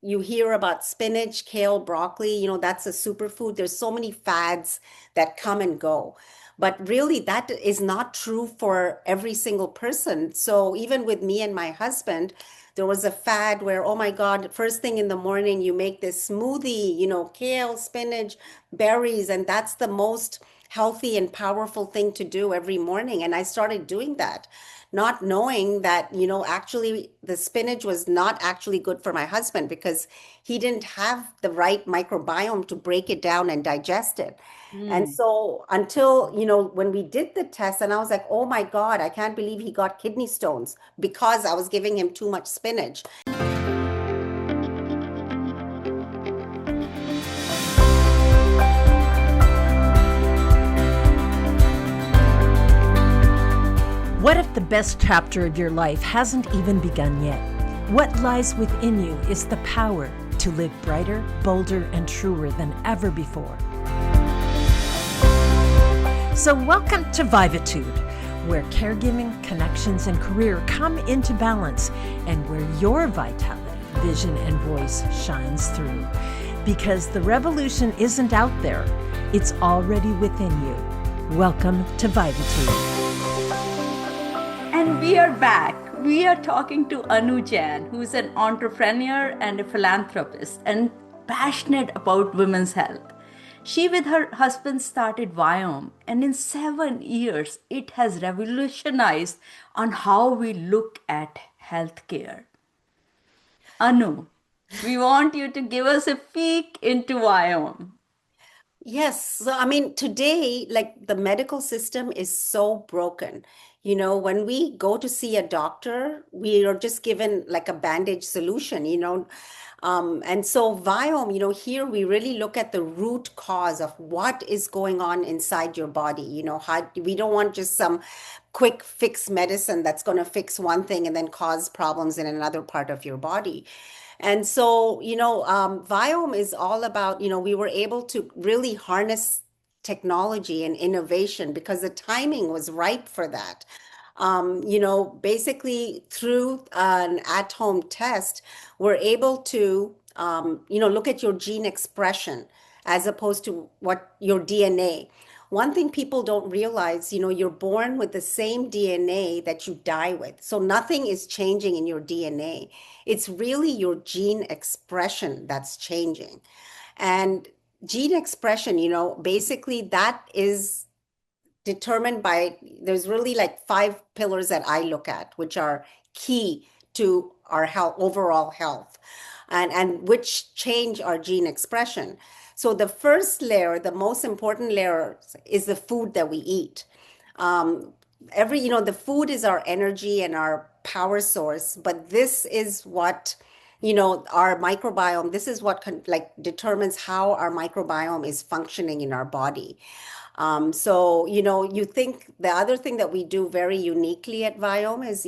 you hear about spinach, kale, broccoli, that's a superfood. There's so many fads that come and go. But really, that is not true for every single person. So even with me and my husband, there was a fad where, oh my God, first thing in the morning, you make this smoothie, kale, spinach, berries, and that's the most healthy and powerful thing to do every morning. And I started doing that, not knowing that, actually the spinach was not actually good for my husband because he didn't have the right microbiome to break it down and digest it. And Mm. so until, when we did the test, and I was like, oh my God, I can't believe he got kidney stones because I was giving him too much spinach. What if the best chapter of your life hasn't even begun yet? What lies within you is the power to live brighter, bolder, and truer than ever before. So welcome to Vivatude, where caregiving, connections, and career come into balance, and where your vitality, vision, and voice shines through. Because the revolution isn't out there, it's already within you. Welcome to Vivatude. And we are back. We are talking to Anu Jain, who's an entrepreneur and a philanthropist and passionate about women's health. She, with her husband, started Viome, and in 7 years, it has revolutionized on how we look at healthcare. Anu, we want you to give us a peek into Viome. Yes. So, I mean, today, like the medical system is so broken. When we go to see a doctor, we are just given like a bandage solution. And so Viome, here we really look at the root cause of what is going on inside your body. How we don't want just some quick fix medicine that's going to fix one thing and then cause problems in another part of your body. And so, Viome is all about, we were able to really harness technology and innovation because the timing was ripe for that. Basically through an at-home test, we're able to, look at your gene expression as opposed to what your DNA. One thing people don't realize, you're born with the same DNA that you die with. So nothing is changing in your DNA. It's really your gene expression that's changing. And gene expression, basically that is determined by, there's really like five pillars that I look at, which are key to our health, overall health, and which change our gene expression. So the first layer, the most important layer, is the food that we eat. Um, the food is our energy and our power source, but this is what, our microbiome, this is what like determines how our microbiome is functioning in our body. So, you think the other thing that we do very uniquely at Viome is,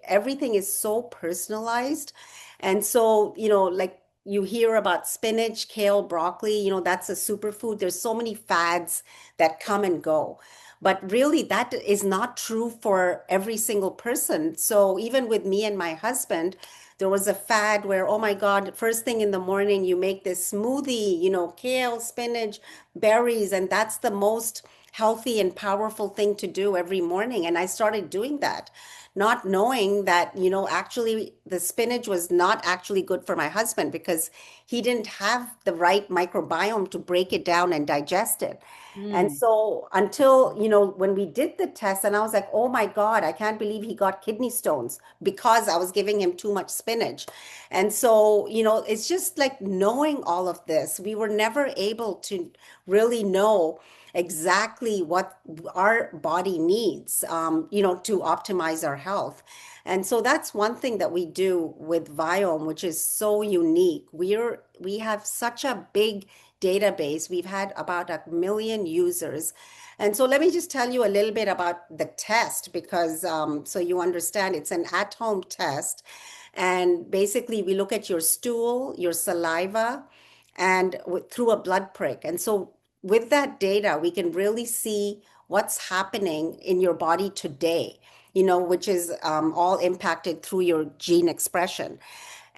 everything is so personalized. And so, like you hear about spinach, kale, broccoli, that's a superfood. There's so many fads that come and go. But really, that is not true for every single person. So even with me and my husband, there was a fad where, oh my God, first thing in the morning, you make this smoothie, kale, spinach, berries, and that's the most healthy and powerful thing to do every morning. And I started doing that, not knowing that, actually the spinach was not actually good for my husband because he didn't have the right microbiome to break it down and digest it. And Mm. so until, when we did the test, and I was like, oh my God, I can't believe he got kidney stones because I was giving him too much spinach. And so, it's just like knowing all of this. We were never able to really know exactly what our body needs, to optimize our health. And so that's one thing that we do with Viome, which is so unique. We have such a big database. We've had about 1 million users. And so let me just tell you a little bit about the test because so you understand it's an at-home test. And basically we look at your stool, your saliva, and through a blood prick. And so with that data, we can really see what's happening in your body today, which is all impacted through your gene expression.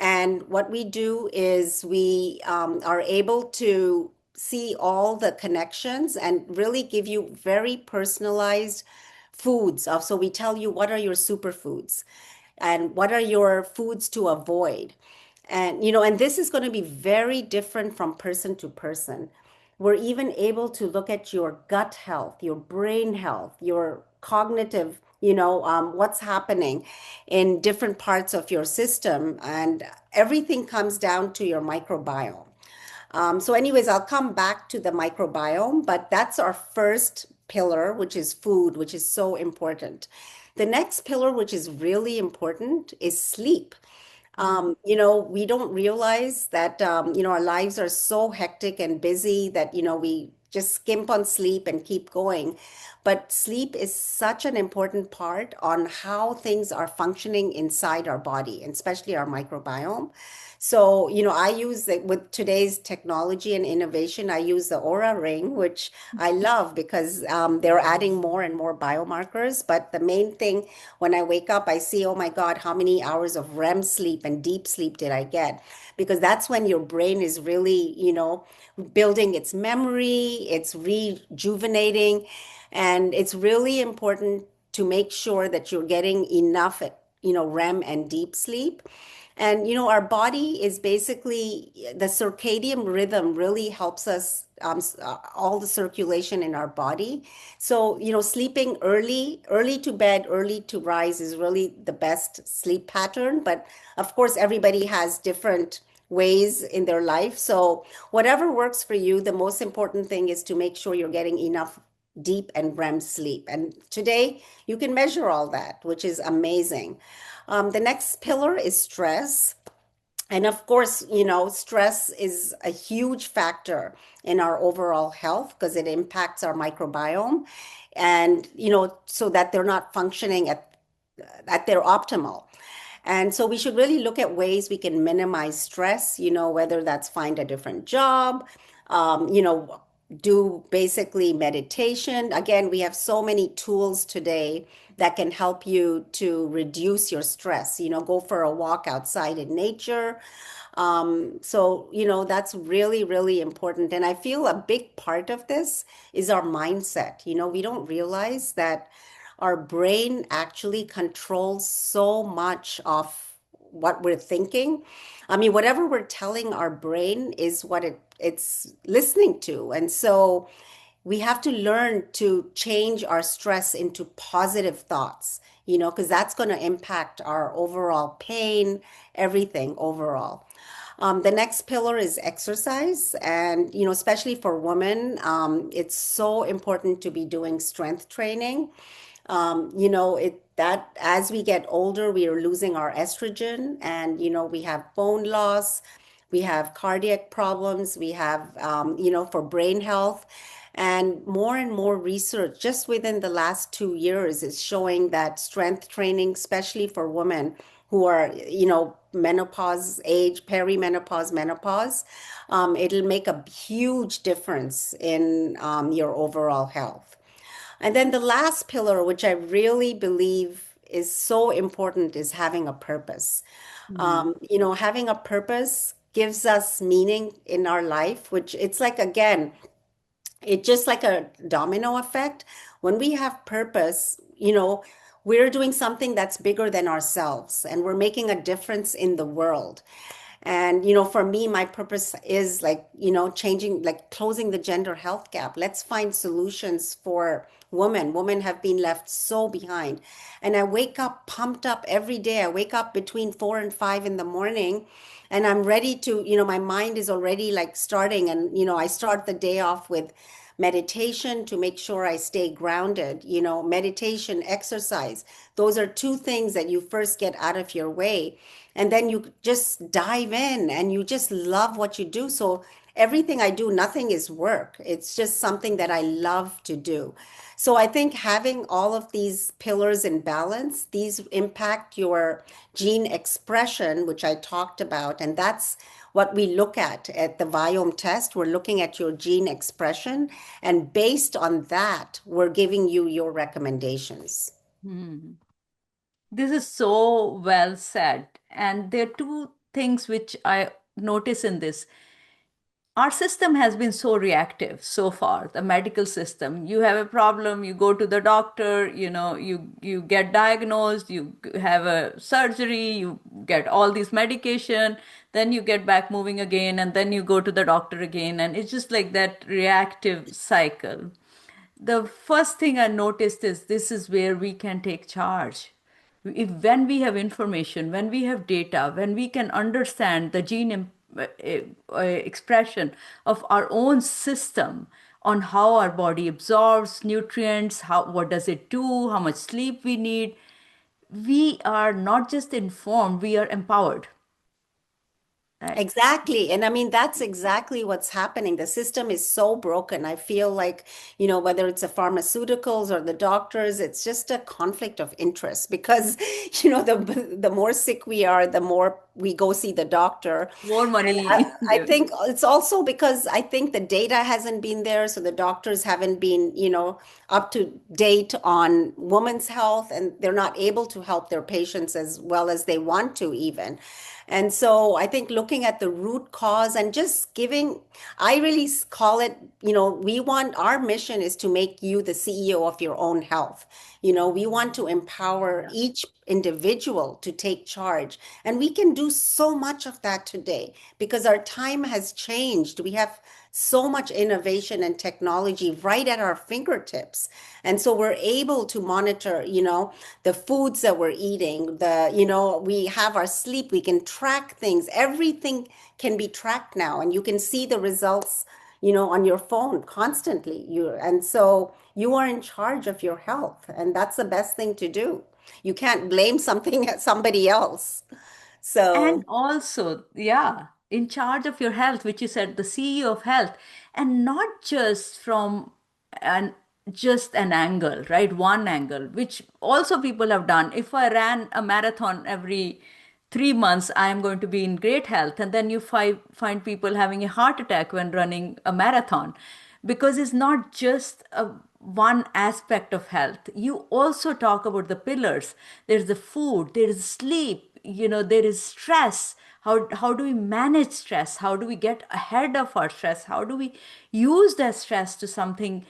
And what we do is we are able to see all the connections and really give you very personalized foods. So we tell you what are your superfoods and what are your foods to avoid. And, and this is going to be very different from person to person. We're even able to look at your gut health, your brain health, your cognitive, what's happening in different parts of your system. And everything comes down to your microbiome. So, anyways, I'll come back to the microbiome, but that's our first pillar, which is food, which is so important. The next pillar, which is really important, is sleep. We don't realize that, our lives are so hectic and busy that, we just skimp on sleep and keep going. But sleep is such an important part on how things are functioning inside our body, and especially our microbiome. So, I use with today's technology and innovation, I use the Aura Ring, which I love because they're adding more and more biomarkers. But the main thing when I wake up, I see, oh my God, how many hours of REM sleep and deep sleep did I get? Because that's when your brain is really, building its memory, it's rejuvenating, and it's really important to make sure that you're getting enough, REM and deep sleep. And our body is basically the circadian rhythm really helps us all the circulation in our body. So, sleeping early to bed, early to rise is really the best sleep pattern. But of course, everybody has different ways in their life. So, whatever works for you, the most important thing is to make sure you're getting enough deep and REM sleep. And today you can measure all that, which is amazing. The next pillar is stress. And of course, stress is a huge factor in our overall health because it impacts our microbiome and, so that they're not functioning at their optimal. And so we should really look at ways we can minimize stress, whether that's find a different job, do basically meditation. Again, we have so many tools today that can help you to reduce your stress, go for a walk outside in nature. So, that's really, really important. And I feel a big part of this is our mindset. We don't realize that our brain actually controls so much of what we're thinking. I mean, whatever we're telling our brain is what it's listening to. And so we have to learn to change our stress into positive thoughts, because that's going to impact our overall pain, everything overall. The next pillar is exercise. And, especially for women, it's so important to be doing strength training. It that as we get older, we are losing our estrogen, and we have bone loss, we have cardiac problems, we have for brain health, and more research just within the last 2 years is showing that strength training, especially for women who are menopause age, perimenopause, menopause, it'll make a huge difference in your overall health. And then the last pillar, which I really believe is so important, is having a purpose. Having a purpose gives us meaning in our life, which it's like, again, it's just like a domino effect. When we have purpose, we're doing something that's bigger than ourselves and we're making a difference in the world. And, for me, my purpose is like, changing, like closing the gender health gap. Let's find solutions for women. Women have been left so behind. And I wake up pumped up every day. I wake up between 4 and 5 in the morning and I'm ready to, my mind is already like starting. And, I start the day off with meditation to make sure I stay grounded, meditation, exercise. Those are two things that you first get out of your way. And then you just dive in and you just love what you do. So everything I do, nothing is work. It's just something that I love to do. So I think having all of these pillars in balance, these impact your gene expression, which I talked about. And that's what we look at the Viome test. We're looking at your gene expression. And based on that, we're giving you your recommendations. This is so well said. And there are two things which I notice in this, our system has been so reactive so far, the medical system. You have a problem, you go to the doctor, you get diagnosed, you have a surgery, you get all these medication, then you get back moving again, and then you go to the doctor again, and it's just like that reactive cycle. The first thing I noticed is this is where we can take charge. If when we have information, when we have data, when we can understand the expression of our own system on how our body absorbs nutrients, how what does it do, how much sleep we need, we are not just informed, we are empowered. Right? Exactly. And I mean, that's exactly what's happening. The system is so broken. I feel like, whether it's the pharmaceuticals or the doctors, it's just a conflict of interest because, the more sick we are, the more we go see the doctor. More And I, money. I think it's also because I think the data hasn't been there. So the doctors haven't been, up to date on women's health, and they're not able to help their patients as well as they want to, even. And so I think looking at the root cause and just giving, I really call it, we want, our mission is to make you the CEO of your own health. We want to empower each individual to take charge. And we can do so much of that today because our time has changed. We have so much innovation and technology right at our fingertips. And so we're able to monitor, the foods that we're eating, we have our sleep, we can track things. Everything can be tracked now, and you can see the results, on your phone constantly. And so you are in charge of your health, and that's the best thing to do. You can't blame something at somebody else. And So, also, yeah, in charge of your health, which you said, the CEO of health, and not just from an just an angle, right? One angle, which also people have done. If I ran a marathon every 3 months, I am going to be in great health. And then you find people having a heart attack when running a marathon because it's not just one aspect of health. You also talk about the pillars. There's the food, there is sleep, there is stress. How do we manage stress? How do we get ahead of our stress? How do we use that stress to something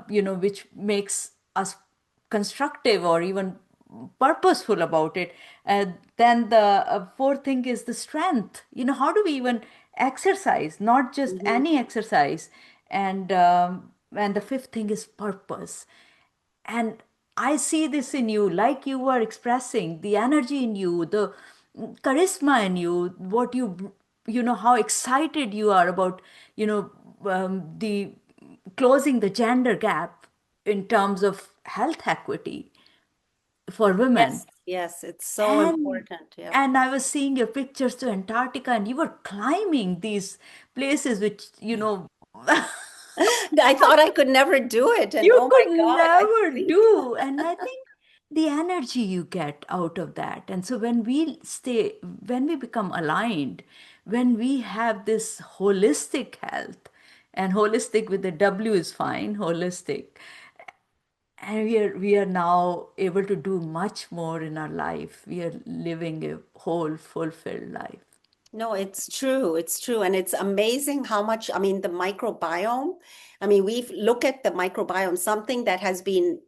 which makes us constructive or even purposeful about it? Then the fourth thing is the strength. How do we even exercise, not just mhm. any exercise? And the fifth thing is purpose. And I see this in you, like you were expressing the energy in you, the charisma in you, what how excited you are about, the closing the gender gap in terms of health equity for women. Yes, yes, it's so And important. Yeah. and I was seeing your pictures to Antarctica, and you were climbing these places, which I thought I could never do it. And you oh my could God, I never think. do. And I think the energy you get out of that. And so when we become aligned, when we have this holistic health, and holistic with the W is fine, holistic, and we are now able to do much more in our life. We are living a whole fulfilled life. No, it's true. It's true. And it's amazing how much, I mean, the microbiome, I mean, we've look at the microbiome, something that has been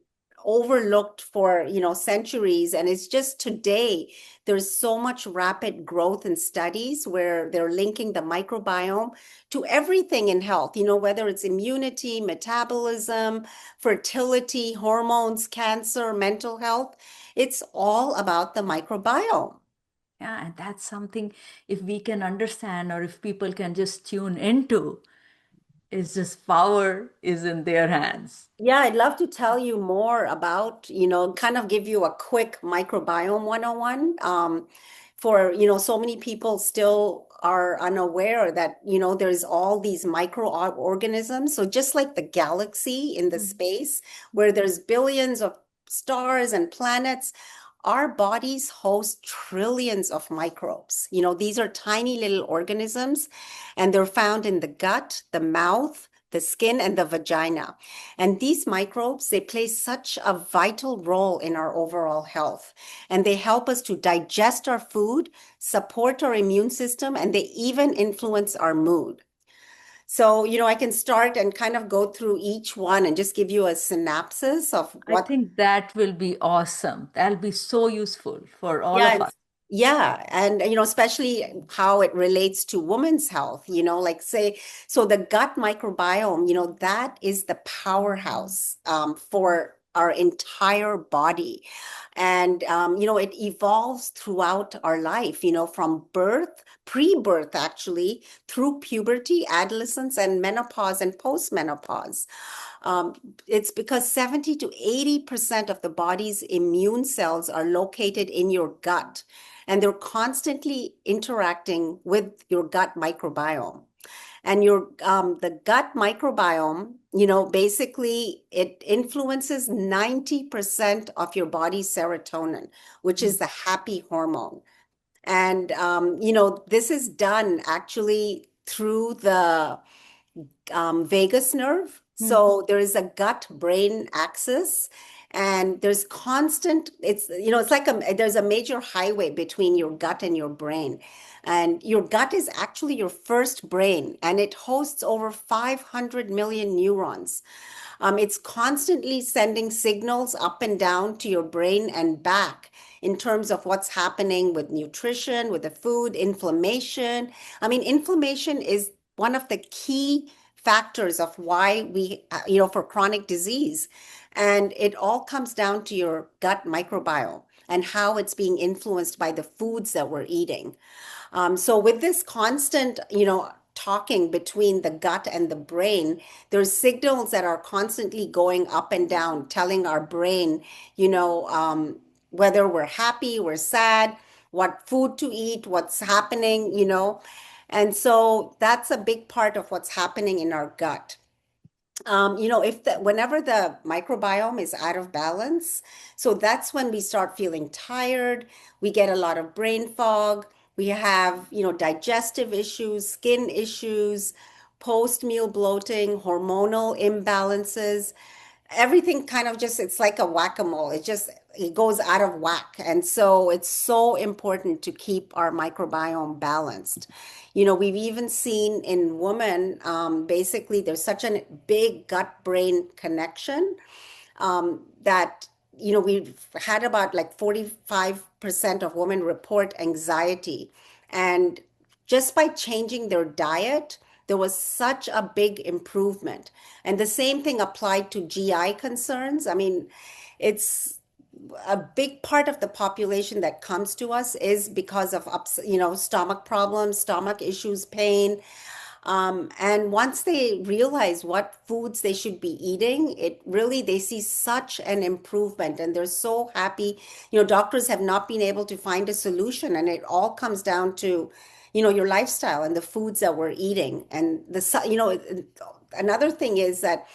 overlooked for, centuries. And it's just today, there's so much rapid growth in studies where they're linking the microbiome to everything in health, whether it's immunity, metabolism, fertility, hormones, cancer, mental health. It's all about the microbiome. Yeah, and that's something, if we can understand, or if people can just tune into, it's just power is in their hands. Yeah, I'd love to tell you more about, kind of give you a quick microbiome 101. For, so many people still are unaware that, there's all these microorganisms. So just like the galaxy in the Mhm. space where there's billions of stars and planets, our bodies host trillions of microbes. These are tiny little organisms, and they're found in the gut, the mouth, the skin, and the vagina. And these microbes, they play such a vital role in our overall health. And they help us to digest our food, support our immune system, and they even influence our mood. So, I can start and kind of go through each one and just give you a synopsis of I what. think that will be awesome. That'll be so useful for all Yeah, of us. and especially how it relates to women's health, like say, so the gut microbiome, that is the powerhouse for our entire body. And it evolves throughout our life, from birth, pre-birth actually, through puberty, adolescence, and menopause and post-menopause. Um, it's because 70 to 80% of the body's immune cells are located in your gut, and they're constantly interacting with your gut microbiome. And the gut microbiome, basically it influences 90% of your body's serotonin, which is the happy hormone. And this is done actually through the vagus nerve. Mhm. So there is a gut brain axis, and there's constant, it's like there's a major highway between your gut and your brain. And your gut is actually your first brain, and it hosts over 500 million neurons. It's constantly sending signals up and down to your brain and back in terms of what's happening with nutrition, with the food, inflammation. I mean, inflammation is one of the key factors of why for chronic disease. And it all comes down to your gut microbiome and how it's being influenced by the foods that we're eating. So with this constant, talking between the gut and the brain, there's signals that are constantly going up and down, telling our brain, whether we're happy, we're sad, what food to eat, what's happening. And so that's a big part of what's happening in our gut. If whenever the microbiome is out of balance, so that's when we start feeling tired, we get a lot of brain fog, we have, digestive issues, skin issues, post-meal bloating, hormonal imbalances, everything kind of just, it's like a whack-a-mole. It goes out of whack. And so it's so important to keep our microbiome balanced. We've even seen in women, basically there's such a big gut-brain connection, that we've had about like 45% of women report anxiety. And just by changing their diet, there was such a big improvement. And the same thing applied to GI concerns. I mean, it's a big part of the population that comes to us is because of stomach problems, stomach issues, pain. And once they realize what foods they should be eating, they see such an improvement, and they're so happy. Doctors have not been able to find a solution, and it all comes down to, your lifestyle and the foods that we're eating. And another thing is that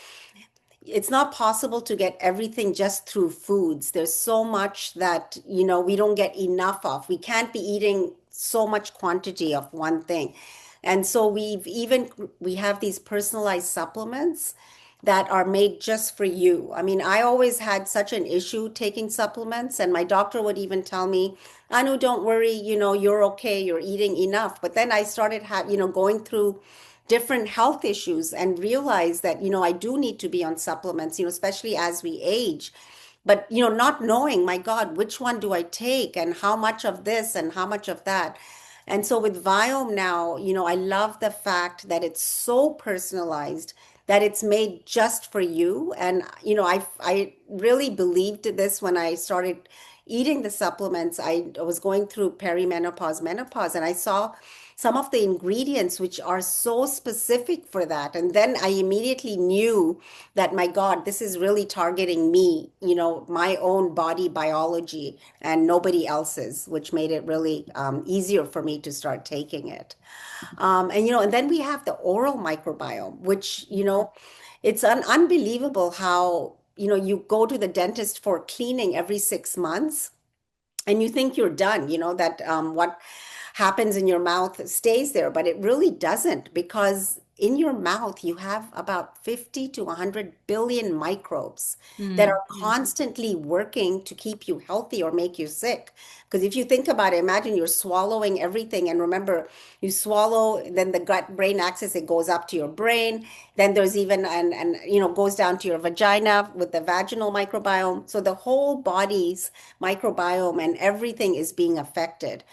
it's not possible to get everything just through foods. There's so much that, we don't get enough of. We can't be eating so much quantity of one thing. And so we have these personalized supplements that are made just for you. I mean, I always had such an issue taking supplements, and my doctor would even tell me, Anu, don't worry, you're okay, you're eating enough. But then I started going through different health issues and realized that, I do need to be on supplements, especially as we age. But, not knowing, my God, which one do I take and how much of this and how much of that. And so with Viome now, I love the fact that it's so personalized, that it's made just for you. And, I really believed this when I started eating the supplements. I was going through perimenopause, menopause, and I saw some of the ingredients which are so specific for that. And then I immediately knew that, my God, this is really targeting me, my own body biology and nobody else's, which made it really easier for me to start taking it. And then we have the oral microbiome, which, it's unbelievable how, you go to the dentist for cleaning every 6 months and you think you're done, that what happens in your mouth stays there, but it really doesn't, because in your mouth, you have about 50 to 100 billion microbes that are constantly working to keep you healthy or make you sick. Because if you think about it, imagine you're swallowing everything. And remember, you swallow, then the gut brain axis, it goes up to your brain. Then there's even, goes down to your vagina with the vaginal microbiome. So the whole body's microbiome and everything is being affected.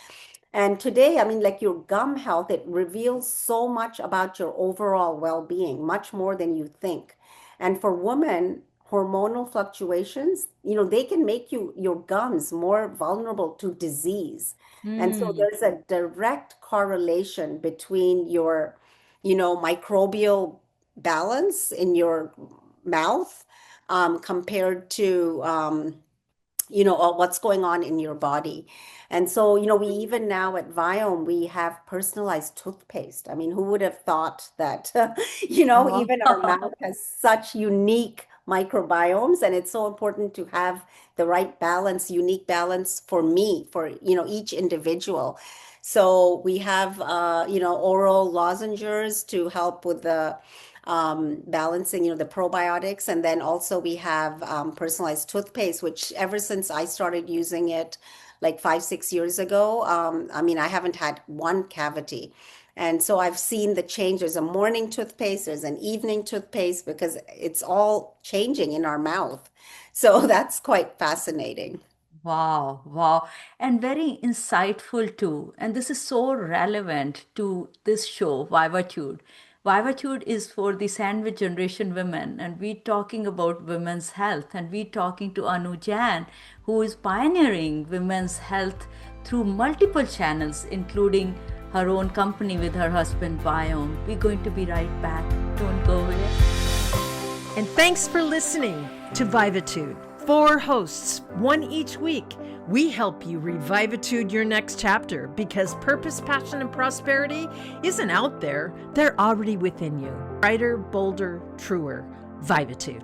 And today, I mean, like your gum health, it reveals so much about your overall well-being, much more than you think. And for women, hormonal fluctuations, they can make your gums more vulnerable to disease. And so Mm. there's a direct correlation between your, microbial balance in your mouth, compared to, what's going on in your body. And so, we even now at Viome, we have personalized toothpaste. I mean, who would have thought that, Wow. even our mouth has such unique microbiomes, and it's so important to have the right balance, unique balance for me, for, each individual. So we have, oral lozenges to help with the balancing, the probiotics. And then also we have personalized toothpaste, which ever since I started using it like 5, 6 years ago, I mean, I haven't had one cavity. And so I've seen the change. There's a morning toothpaste, there's an evening toothpaste, because it's all changing in our mouth. So that's quite fascinating. Wow, wow. And very insightful too. And this is so relevant to this show, Vivatude. Vivatude is for the sandwich generation women, and we talking about women's health, and we talking to Anu Jain, who is pioneering women's health through multiple channels, including her own company with her husband, Viome. We're going to be right back. Don't go away. And thanks for listening to Vivatude. 4 hosts, 1 each week. We help you revivitude your next chapter, because purpose, passion, and prosperity isn't out there. They're already within you. Brighter, bolder, truer. Vivatude.